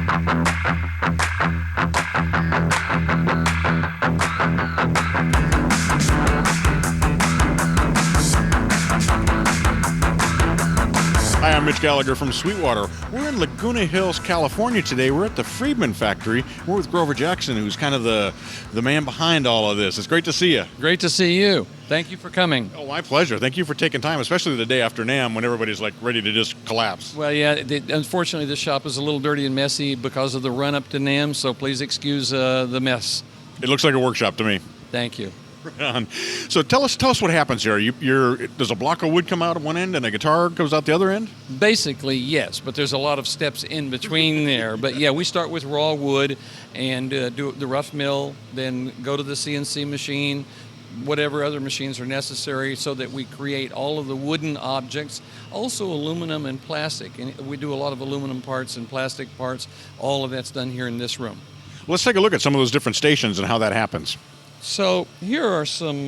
Hi, I'm Mitch Gallagher from Sweetwater. We're in Laguna Hills, California today. We're at the Friedman factory. We're with Grover Jackson, who's kind of the man behind all of this. It's great to see you. Great to see you. Thank you for coming. Oh, my pleasure. Thank you for taking time, especially the day after NAMM when everybody's like ready to just collapse. Well, yeah, unfortunately this shop is a little dirty and messy because of the run-up to NAMM, so please excuse the mess. It looks like a workshop to me. Thank you. So tell us what happens here. Does a block of wood come out at one end and a guitar goes out the other end? Basically, yes, but there's a lot of steps in between there. But yeah, we start with raw wood and do the rough mill, then go to the CNC machine, whatever other machines are necessary, so that we create all of the wooden objects, also aluminum and plastic. And we do a lot of aluminum parts and plastic parts. All of that's done here in this room. Let's take a look at some of those different stations and how that happens. So here are some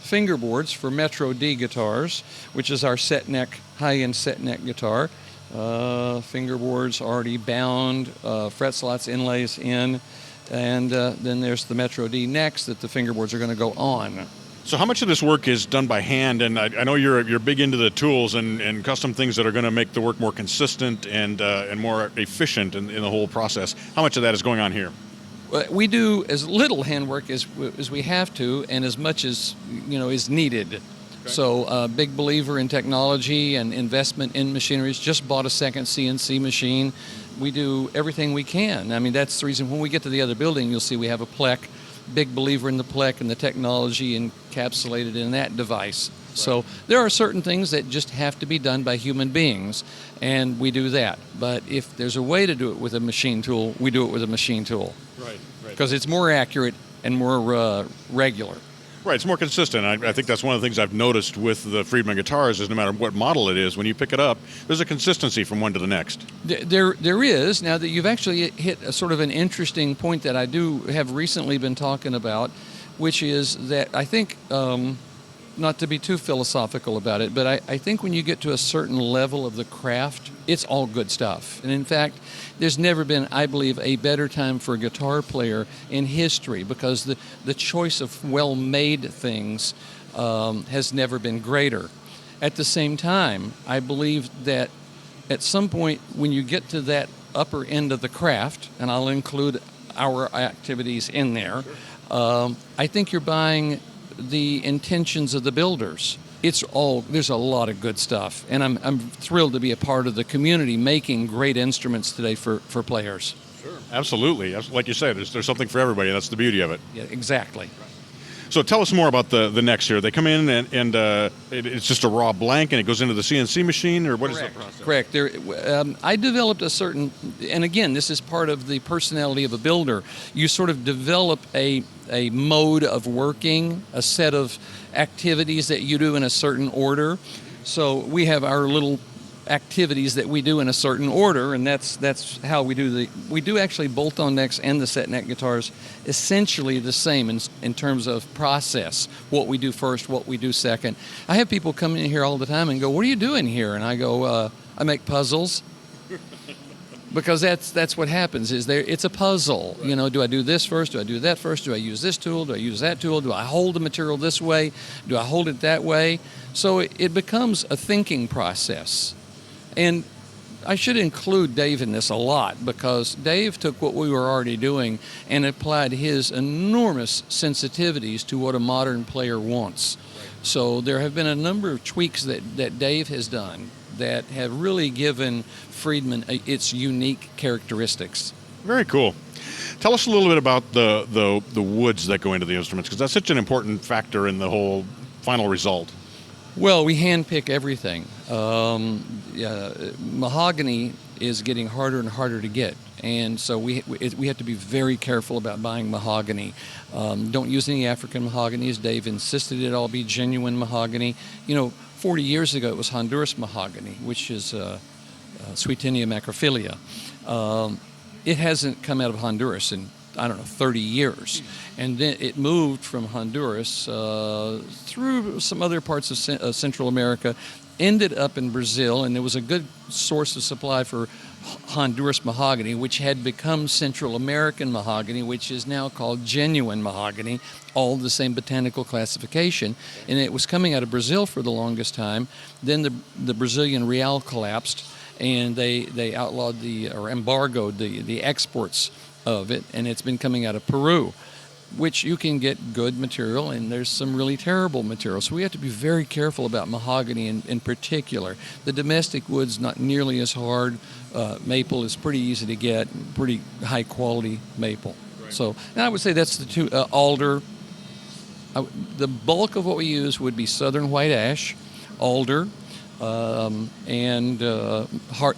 fingerboards for Metro D guitars, which is our set neck, high-end set neck guitar. Fingerboards already bound, fret slots, inlays in, and then there's the Metro D necks that the fingerboards are going to go on. So how much of this work is done by hand? And I know you're big into the tools and custom things that are going to make the work more consistent and more efficient in the whole process. How much of that is going on here? We do as little handwork as we have to, and as much as is needed. Okay. So, big believer in technology and investment in machinery. Just bought a second CNC machine. We do everything we can. I mean, that's the reason when we get to the other building, you'll see we have a plec. Big believer in the plec and the technology encapsulated in that device. Right. So there are certain things that just have to be done by human beings, and we do that. But if there's a way to do it with a machine tool, we do it with a machine tool. Right. Because it's more accurate and more regular. Right, it's more consistent. I think that's one of the things I've noticed with the Friedman guitars is no matter what model it is, when you pick it up, there's a consistency from one to the next. There is. Now that you've actually hit a sort of an interesting point that I do have recently been talking about, which is that I think, not to be too philosophical about it, but I think when you get to a certain level of the craft, it's all good stuff. And in fact, there's never been, I believe, a better time for a guitar player in history, because the choice of well-made things has never been greater. At the same time, I believe that at some point when you get to that upper end of the craft, and I'll include our activities in there, I think you're buying the intentions of the builders. There's a lot of good stuff, and I'm thrilled to be a part of the community making great instruments today for players. Sure, absolutely. Like you said, there's something for everybody. That's the beauty of it. Yeah, exactly. So tell us more about the necks here. They come in and it's just a raw blank and it goes into the CNC machine, or what is the process? Correct. I developed a certain, and again, this is part of the personality of a builder. You sort of develop a mode of working, a set of activities that you do in a certain order. So we have our little activities that we do in a certain order, and that's how we do actually bolt-on necks and the set neck guitars essentially the same in terms of process, what we do first, what we do second. I have people come in here all the time and go, "What are you doing here?" And I go, "I make puzzles." Because that's what happens, it's a puzzle. Right. Do I do this first? Do I do that first? Do I use this tool? Do I use that tool? Do I hold the material this way? Do I hold it that way? So it becomes a thinking process. And I should include Dave in this a lot, because Dave took what we were already doing and applied his enormous sensitivities to what a modern player wants. Right. So there have been a number of tweaks that Dave has done that have really given Friedman its unique characteristics. Very cool. Tell us a little bit about the woods that go into the instruments, because that's such an important factor in the whole final result. Well, we handpick everything. Mahogany is getting harder and harder to get, and so we have to be very careful about buying mahogany. Don't use any African mahogany, as Dave insisted it all be genuine mahogany. 40 years ago it was Honduras mahogany, which is Sweetenia macrophylla. It hasn't come out of Honduras in, 30 years. And then it moved from Honduras through some other parts of Central America, ended up in Brazil, and there was a good source of supply for Honduras mahogany, which had become Central American mahogany, which is now called genuine mahogany, all the same botanical classification. And it was coming out of Brazil for the longest time. Then the Brazilian real collapsed, and they outlawed or embargoed the exports of it, and it's been coming out of Peru, which you can get good material, and there's some really terrible material. So we have to be very careful about mahogany in particular. The domestic wood's not nearly as hard. Maple is pretty easy to get, pretty high quality maple. Right. So, and I would say that's the two. Alder. The bulk of what we use would be southern white ash, alder, and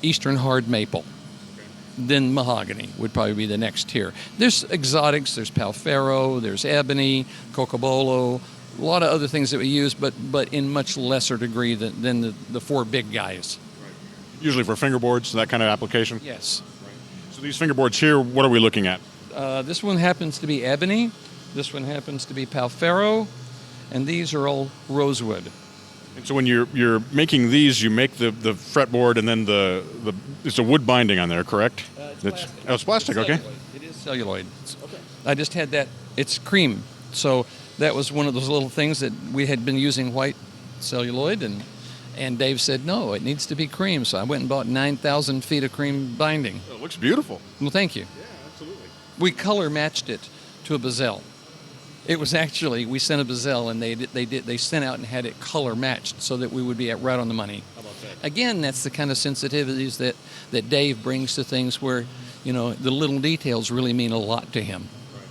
eastern hard maple. Then mahogany would probably be the next tier. There's exotics, there's palfero, there's ebony, cocobolo, a lot of other things that we use, but in much lesser degree than the four big guys. Right. Usually for fingerboards, that kind of application? Yes. Right. So these fingerboards here, what are we looking at? This one happens to be ebony, this one happens to be palfero, and these are all rosewood. And so when you're making these, you make the fretboard, and then it's a wood binding on there, correct? It's plastic. Oh, it's plastic. It's okay. It is celluloid. Okay. I just had that. It's cream, so that was one of those little things that we had been using white celluloid, and Dave said no, it needs to be cream. So I went and bought 9,000 feet of cream binding. It looks beautiful. Well, thank you. Yeah, absolutely. We color matched it to a Bazelle. It was actually, we sent a Bazelle, and they sent out and had it color matched so that we would be right on the money. How about that? Again, that's the kind of sensitivities that Dave brings to things where, the little details really mean a lot to him. Right.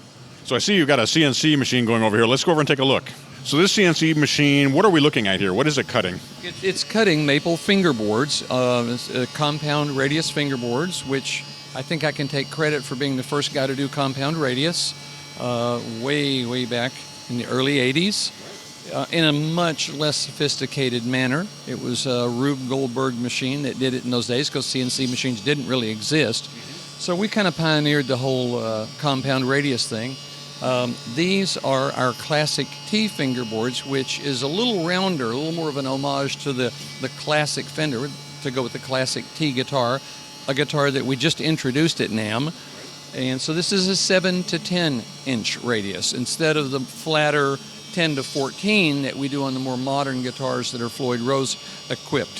So I see you've got a CNC machine going over here. Let's go over and take a look. So this CNC machine, what are we looking at here? What is it cutting? It's cutting maple fingerboards, compound radius fingerboards, which I think I can take credit for being the first guy to do compound radius. Way back in the early 80s, in a much less sophisticated manner. It was a Rube Goldberg machine that did it in those days because CNC machines didn't really exist. So we kind of pioneered the whole compound radius thing. These are our classic T fingerboards, which is a little rounder, a little more of an homage to the classic Fender, to go with the classic T guitar, a guitar that we just introduced at NAMM. And so this is a 7 to 10 inch radius instead of the flatter 10 to 14 that we do on the more modern guitars that are Floyd Rose equipped.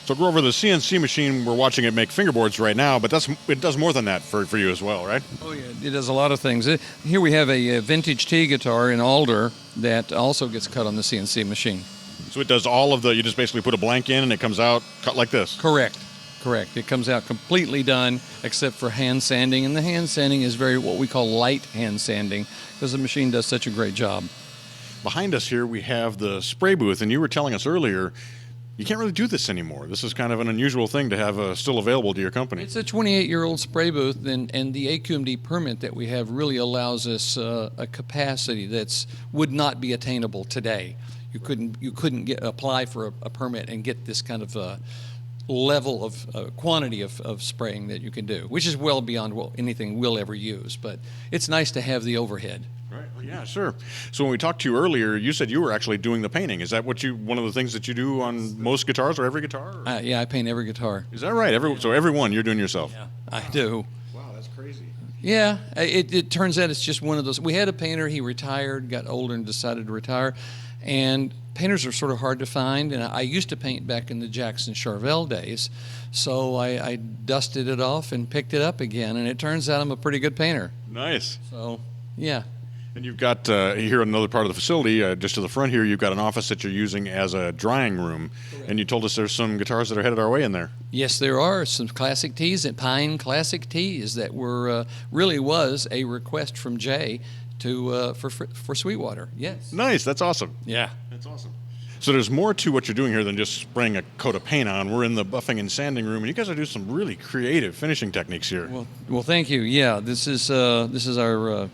So go over the CNC machine. We're watching it make fingerboards right now, but it does more than that for you as well, right? Oh yeah, it does a lot of things. Here we have a vintage T guitar in alder that also gets cut on the CNC machine. So it does all of you just basically put a blank in and it comes out cut like this? Correct. It comes out completely done except for hand sanding, and the hand sanding is what we call light hand sanding because the machine does such a great job. Behind us here we have the spray booth, and you were telling us earlier you can't really do this anymore. This is kind of an unusual thing to have still available to your company. It's a 28-year-old spray booth, and the AQMD permit that we have really allows us a capacity that would not be attainable today. You couldn't apply for a permit and get this kind of level of quantity of spraying that you can do, which is well beyond what anything we'll ever use. But it's nice to have the overhead. Right. Well, yeah, sure. So when we talked to you earlier, you said you were actually doing the painting. Is that one of the things that you do on most guitars or every guitar? Or? Yeah, I paint every guitar. Is that right? So every one you're doing yourself? Yeah, I do. Wow, that's crazy. Yeah, it turns out it's just one of those. We had a painter, he retired, got older and decided to retire. And painters are sort of hard to find, and I used to paint back in the Jackson Charvel days, so I dusted it off and picked it up again, and it turns out I'm a pretty good painter. Nice. So, yeah. And you've got here in another part of the facility, just to the front here, you've got an office that you're using as a drying room. Correct. And you told us there's some guitars that are headed our way in there. Yes, there are some classic Ts, and Pine classic Ts that were really was a request from Jay for Sweetwater. Yes. Nice. That's awesome. Yeah. That's awesome. So there's more to what you're doing here than just spraying a coat of paint on. We're in the buffing and sanding room, and you guys are doing some really creative finishing techniques here. Well, thank you. Yeah, this is our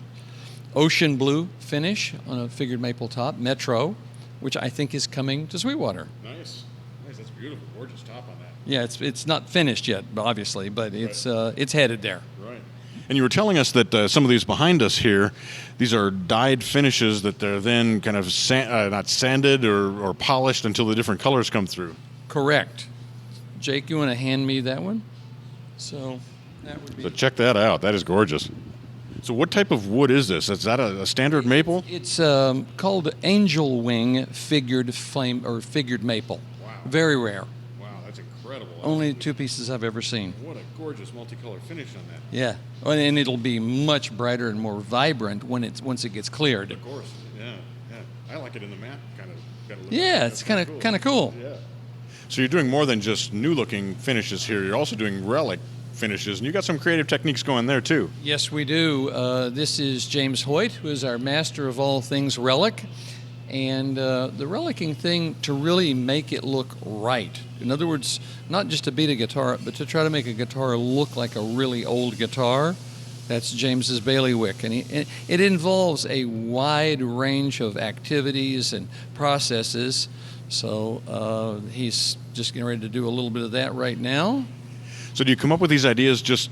ocean blue finish on a figured maple top, Metro, which I think is coming to Sweetwater. Nice. That's beautiful. Gorgeous top on that. Yeah, it's not finished yet, obviously, but it's headed there. Right. And you were telling us that some of these behind us here, these are dyed finishes that they're then kind of not sanded or polished until the different colors come through. Correct. Jake, you want to hand me that one? So that would be. So check that out. That is gorgeous. So what type of wood is this? Is that a standard maple? It's called angel wing figured flame or figured maple. Wow. Very rare. Wow, that's incredible. Only 2 pieces I've ever seen. What a gorgeous multicolored finish on that. Yeah, and it'll be much brighter and more vibrant once it gets cleared. Of course. Yeah. I like it in the matte kind of look. Yeah, it's kind of cool. Yeah. So you're doing more than just new looking finishes here. You're also doing relic finishes, and you got some creative techniques going there too. Yes, we do. This is James Hoyt, who is our master of all things relic. And the relicing thing to really make it look right. In other words, not just to beat a guitar, but to try to make a guitar look like a really old guitar. That's James's bailiwick. And it involves a wide range of activities and processes. So he's just getting ready to do a little bit of that right now. So do you come up with these ideas just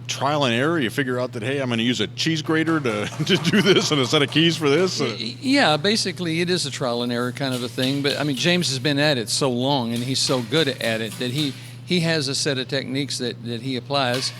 trial and error? You figure out that, hey, I'm going to use a cheese grater to do this and a set of keys for this? Yeah, basically it is a trial and error kind of a thing. But, I mean, James has been at it so long and he's so good at it that he has a set of techniques that he applies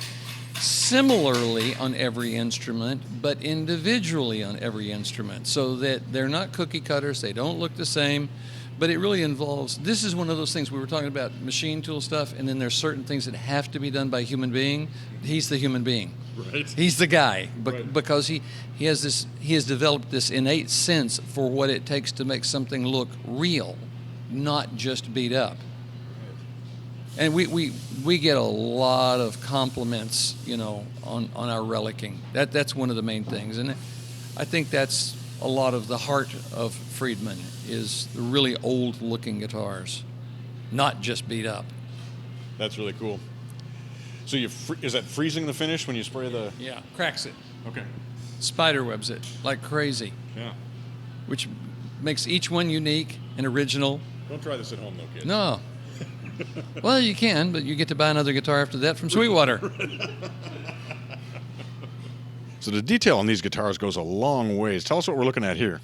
similarly on every instrument, but individually on every instrument, so that they're not cookie cutters, they don't look the same. But it really involves, this is one of those things we were talking about, machine tool stuff, and then there's certain things that have to be done by a human being. He's the human being. Right. He's the guy, Right. because he has developed this innate sense for what it takes to make something look real, not just beat up. And we get a lot of compliments, on our relicing. That's one of the main things, and I think that's a lot of the heart of Friedman is the really old-looking guitars, not just beat up. That's really cool. So is that freezing the finish when you spray the? Yeah, cracks it, Okay. spider webs it like crazy, Yeah. which makes each one unique and original. Don't try this at home, though, kids. No. Well, you can, but you get to buy another guitar after that from Sweetwater. So the detail on these guitars goes a long ways. Tell us what we're looking at here.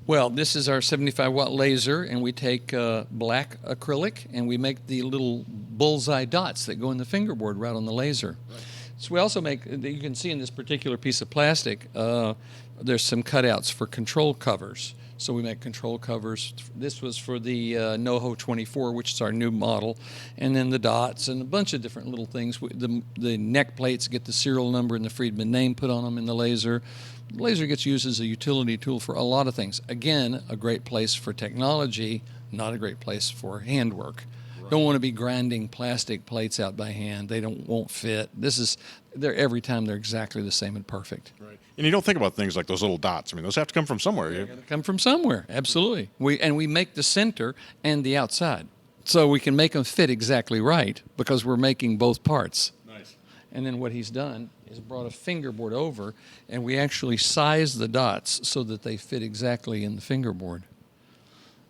Well, this is our 75-watt laser, and we take black acrylic, and we make the little bullseye dots that go in the fingerboard right on the laser. Right. So we also make, you can see in this particular piece of plastic, there's some cutouts for control covers. So we make control covers. This was for the NoHo 24, which is our new model, and then the dots and a bunch of different little things. The neck plates get the serial number and the Friedman name put on them in the laser. The laser gets used as a utility tool for a lot of things. Again, a great place for technology, not a great place for handwork. Right. Don't want to be grinding plastic plates out by hand. They won't fit. They're every time they're exactly the same and perfect. Right. And you don't think about things like those little dots. I mean, those have to come from somewhere. They got to come from somewhere. Absolutely. We make the center and the outside, so we can make them fit exactly right because we're making both parts. Nice. And then what he's done is brought a fingerboard over, and we actually size the dots so that they fit exactly in the fingerboard.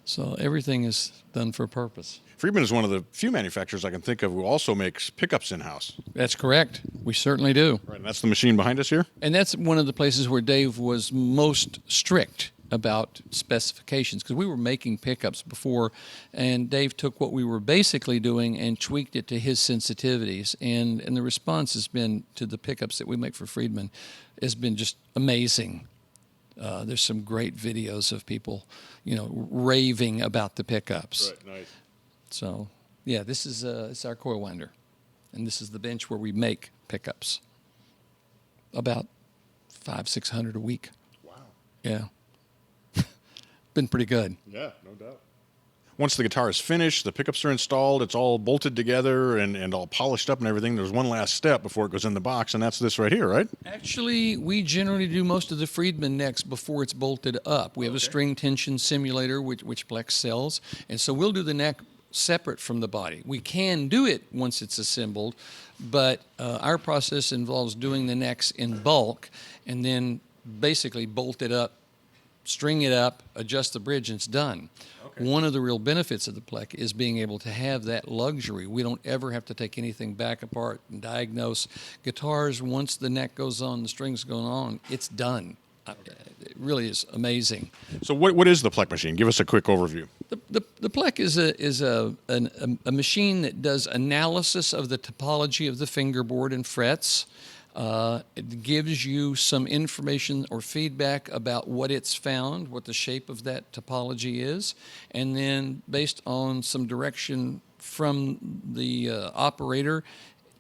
So everything is done for a purpose. Friedman is one of the few manufacturers I can think of who also makes pickups in-house. That's correct. We certainly do. Right, and that's the machine behind us here? And that's one of the places where Dave was most strict about specifications, because we were making pickups before, and Dave took what we were basically doing and tweaked it to his sensitivities, and the response has been to the pickups that we make for Friedman has been just amazing. There's some great videos of people, raving about the pickups. Right, nice. So, yeah, this is it's our coil winder, and this is the bench where we make pickups. About 500-600 a week. Wow. Yeah. Been pretty good. Yeah, no doubt. Once the guitar is finished, the pickups are installed, it's all bolted together and all polished up and everything. There's one last step before it goes in the box, and that's this right here, right? Actually, we generally do most of the Friedman necks before it's bolted up. We have a string tension simulator, which Plex sells, and so we'll do the neck separate from the body. We can do it once it's assembled, but our process involves doing the necks in bulk and then basically bolt it up, string it up, adjust the bridge, and it's done. Okay. One of the real benefits of the Plex is being able to have that luxury. We don't ever have to take anything back apart and diagnose. Guitars, once the neck goes on, the strings go on, it's done. Okay. It really is amazing. So what is the Plex machine? Give us a quick overview. The Plek is a machine that does analysis of the topology of the fingerboard and frets. It gives you some information or feedback about what it's found, what the shape of that topology is, and then based on some direction from the operator,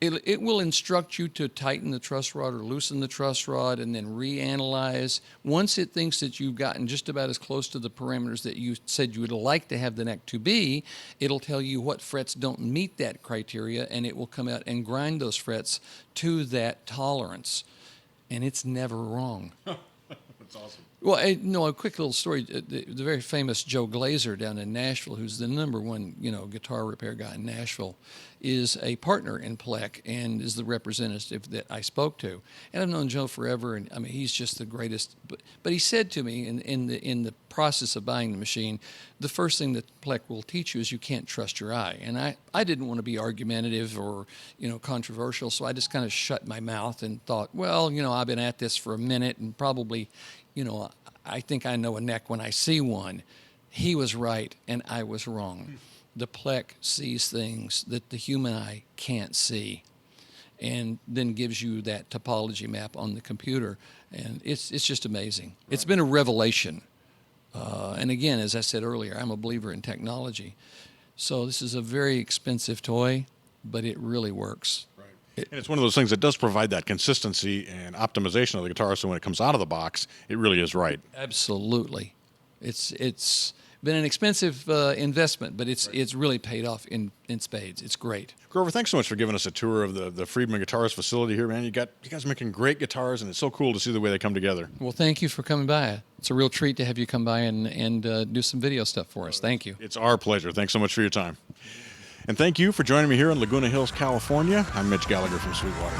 it will instruct you to tighten the truss rod or loosen the truss rod and then reanalyze. Once it thinks that you've gotten just about as close to the parameters that you said you would like to have the neck to be, it'll tell you what frets don't meet that criteria, and it will come out and grind those frets to that tolerance. And it's never wrong. That's awesome. Well, a quick little story. The very famous Joe Glazer down in Nashville, who's the #1, guitar repair guy in Nashville, is a partner in Plek and is the representative that I spoke to. And I've known Joe forever, and I mean, he's just the greatest. But he said to me in the process of buying the machine, the first thing that Plek will teach you is you can't trust your eye. And I didn't want to be argumentative or controversial, so I just kind of shut my mouth and thought, well, I've been at this for a minute and probably. I think I know a neck when I see one. He was right, and I was wrong. The Plek sees things that the human eye can't see, and then gives you that topology map on the computer, and it's just amazing. Right. It's been a revelation. And again, as I said earlier, I'm a believer in technology. So this is a very expensive toy, but it really works. And it's one of those things that does provide that consistency and optimization of the guitar, so when it comes out of the box, it really is right. Absolutely. It's been an expensive investment, but it's really paid off in spades. It's great. Grover, thanks so much for giving us a tour of the Friedman Guitars facility here, man. You guys are making great guitars, and it's so cool to see the way they come together. Well, thank you for coming by. It's a real treat to have you come by and do some video stuff for us. Thank you. It's our pleasure. Thanks so much for your time. And thank you for joining me here in Laguna Hills, California. I'm Mitch Gallagher from Sweetwater.